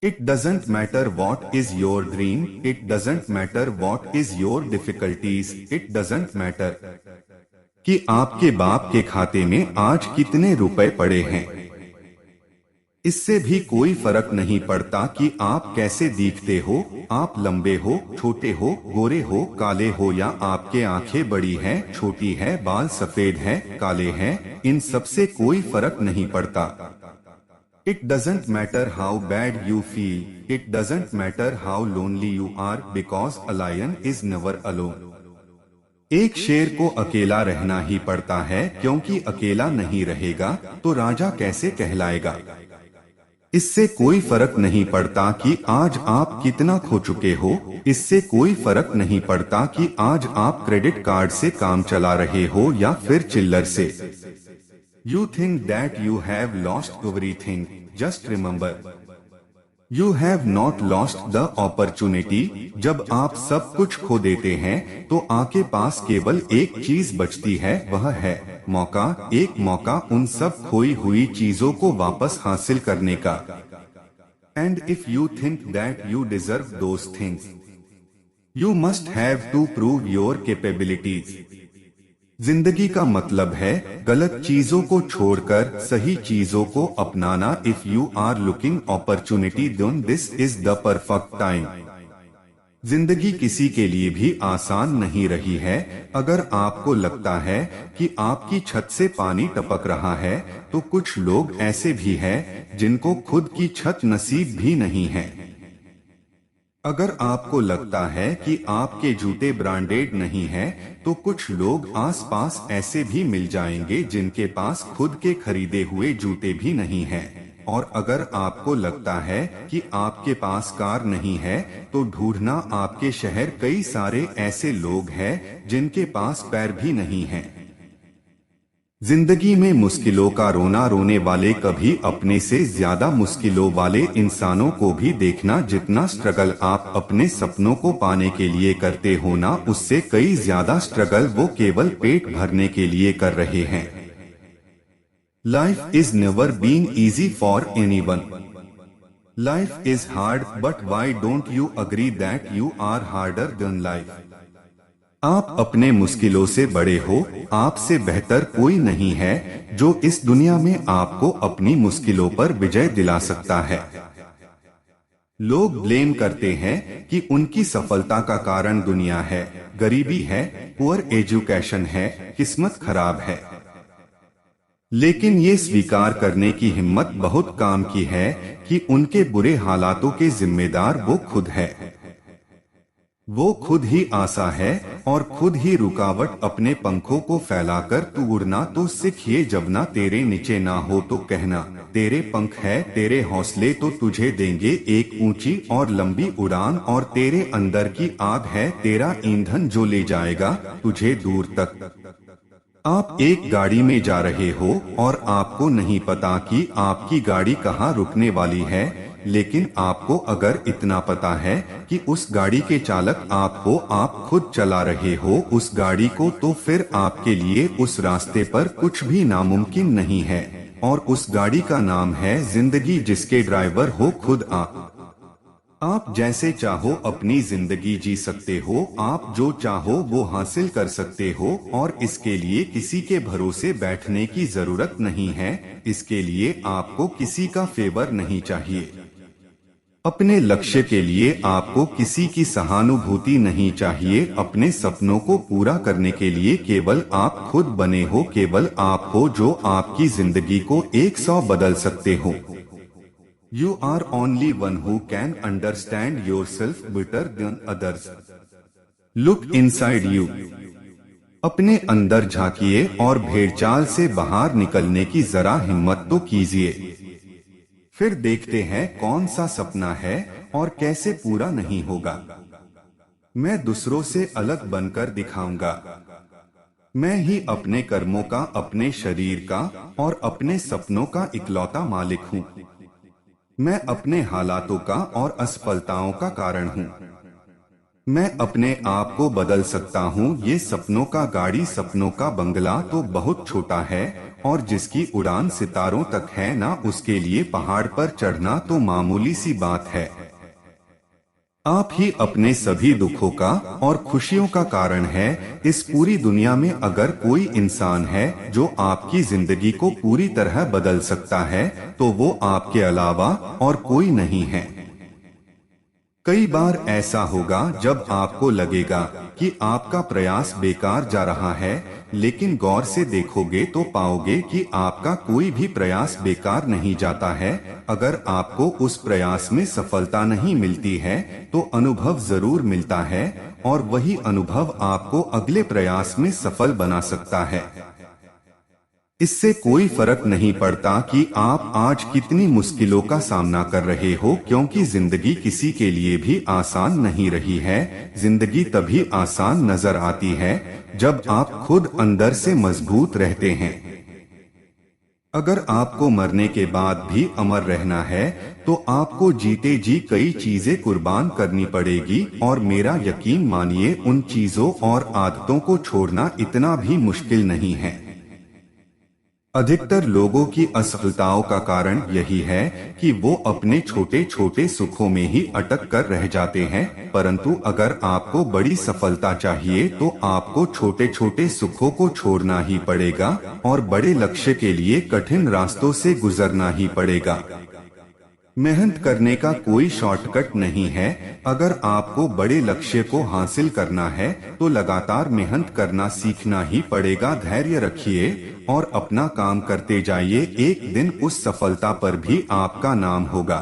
It doesn't matter what is your dream, it doesn't matter what is your difficulties, it doesn't matter कि आपके बाप के खाते में आज कितने रुपए पड़े हैं। इससे भी कोई फर्क नहीं पड़ता कि आप कैसे दिखते हो, आप लंबे हो, छोटे हो, गोरे हो, काले हो या आपके आंखें बड़ी हैं, छोटी है, बाल सफेद हैं, काले हैं, इन सब से कोई फर्क नहीं पड़ता। It doesn't matter how bad you feel, it doesn't matter how lonely you are because a lion is never alone। एक शेर को अकेला रहना ही पड़ता है क्योंकि अकेला नहीं रहेगा तो राजा कैसे कहलाएगा। इससे कोई फर्क नहीं पड़ता कि आज आप कितना खो चुके हो, इससे कोई फर्क नहीं पड़ता कि आज आप क्रेडिट कार्ड से काम चला रहे हो या फिर चिल्लर से। You think that you have lost everything, just remember, you have not lost the opportunity। जब आप सब कुछ खो देते हैं तो आपके पास केवल एक चीज बचती है, वह है मौका, एक मौका उन सब खोई हुई चीजों को वापस हासिल करने का। And if you think that you deserve those things, you must have to prove your capabilities। जिंदगी का मतलब है गलत चीजों को छोड़कर सही चीजों को अपनाना। If you are looking opportunity then this is the perfect time. जिंदगी किसी के लिए भी आसान नहीं रही है। अगर आपको लगता है कि आपकी छत से पानी टपक रहा है तो कुछ लोग ऐसे भी हैं जिनको खुद की छत नसीब भी नहीं है। अगर आपको लगता है कि आपके जूते ब्रांडेड नहीं हैं, तो कुछ लोग आसपास ऐसे भी मिल जाएंगे जिनके पास खुद के खरीदे हुए जूते भी नहीं हैं। और अगर आपको लगता है कि आपके पास कार नहीं है, तो ढूंढना आपके शहर कई सारे ऐसे लोग हैं जिनके पास पैर भी नहीं हैं। जिंदगी में मुश्किलों का रोना रोने वाले कभी अपने से ज्यादा मुश्किलों वाले इंसानों को भी देखना। जितना स्ट्रगल आप अपने सपनों को पाने के लिए करते हो ना, उससे कई ज्यादा स्ट्रगल वो केवल पेट भरने के लिए कर रहे हैं। Life is never been easy for anyone. Life is hard but why don't you agree that you are harder than life. आप अपने मुश्किलों से बड़े हो, आपसे बेहतर कोई नहीं है जो इस दुनिया में आपको अपनी मुश्किलों पर विजय दिला सकता है। लोग ब्लेम करते हैं कि उनकी सफलता का कारण दुनिया है, गरीबी है, पुअर एजुकेशन है, किस्मत खराब है। लेकिन ये स्वीकार करने की हिम्मत बहुत काम की है कि उनके बुरे हालातों के जिम्मेदार वो खुद है। वो खुद ही आशा है और खुद ही रुकावट। अपने पंखों को फैलाकर तू उड़ना तो सीखिए, जब ना तेरे नीचे ना हो तो कहना तेरे पंख है, तेरे हौसले तो तुझे देंगे एक ऊंची और लंबी उड़ान। और तेरे अंदर की आग है तेरा ईंधन जो ले जाएगा तुझे दूर तक। आप एक गाड़ी में जा रहे हो और आपको नहीं पता कि आपकी गाड़ी कहाँ रुकने वाली है, लेकिन आपको अगर इतना पता है कि उस गाड़ी के चालक आप हो, आप खुद चला रहे हो उस गाड़ी को, तो फिर आपके लिए उस रास्ते पर कुछ भी नामुमकिन नहीं है। और उस गाड़ी का नाम है जिंदगी, जिसके ड्राइवर हो खुद आप जैसे चाहो अपनी जिंदगी जी सकते हो, आप जो चाहो वो हासिल कर सकते हो। और इसके लिए किसी के भरोसे बैठने की जरूरत नहीं है। इसके लिए आपको किसी का फेवर नहीं चाहिए। अपने लक्ष्य के लिए आपको किसी की सहानुभूति नहीं चाहिए। अपने सपनों को पूरा करने के लिए केवल आप खुद बने हो, केवल आप हो जो आपकी जिंदगी को 100 बदल सकते हो। You are only one who can understand yourself better than others. Look inside you. अपने अंदर झांकिए और भेड़चाल से बाहर निकलने की जरा हिम्मत तो कीजिए। फिर देखते हैं कौन सा सपना है और कैसे पूरा नहीं होगा। मैं दूसरों से अलग बनकर दिखाऊंगा। मैं ही अपने कर्मों का, अपने शरीर का और अपने सपनों का इकलौता मालिक हूँ। मैं अपने हालातों का और असफलताओं का कारण हूँ। मैं अपने आप को बदल सकता हूँ। ये सपनों का गाड़ी, सपनों का बंगला तो बहुत छोटा है, और जिसकी उड़ान सितारों तक है ना, उसके लिए पहाड़ पर चढ़ना तो मामूली सी बात है। आप ही अपने सभी दुखों का और खुशियों का कारण है। इस पूरी दुनिया में अगर कोई इंसान है जो आपकी जिंदगी को पूरी तरह बदल सकता है, तो वो आपके अलावा और कोई नहीं है। कई बार ऐसा होगा जब आपको लगेगा कि आपका प्रयास बेकार जा रहा है, लेकिन गौर से देखोगे तो पाओगे कि आपका कोई भी प्रयास बेकार नहीं जाता है। अगर आपको उस प्रयास में सफलता नहीं मिलती है, तो अनुभव जरूर मिलता है, और वही अनुभव आपको अगले प्रयास में सफल बना सकता है। इससे कोई फर्क नहीं पड़ता कि आप आज कितनी मुश्किलों का सामना कर रहे हो, क्योंकि जिंदगी किसी के लिए भी आसान नहीं रही है। जिंदगी तभी आसान नजर आती है जब आप खुद अंदर से मजबूत रहते हैं। अगर आपको मरने के बाद भी अमर रहना है, तो आपको जीते जी कई चीजें कुर्बान करनी पड़ेगी, और मेरा यकीन मानिए, उन चीजों और आदतों को छोड़ना इतना भी मुश्किल नहीं है। अधिकतर लोगों की असफलताओं का कारण यही है कि वो अपने छोटे छोटे सुखों में ही अटक कर रह जाते हैं। परंतु अगर आपको बड़ी सफलता चाहिए, तो आपको छोटे छोटे सुखों को छोड़ना ही पड़ेगा, और बड़े लक्ष्य के लिए कठिन रास्तों से गुजरना ही पड़ेगा। मेहनत करने का कोई शॉर्टकट नहीं है। अगर आपको बड़े लक्ष्य को हासिल करना है, तो लगातार मेहनत करना सीखना ही पड़ेगा। धैर्य रखिए और अपना काम करते जाइए। एक दिन उस सफलता पर भी आपका नाम होगा।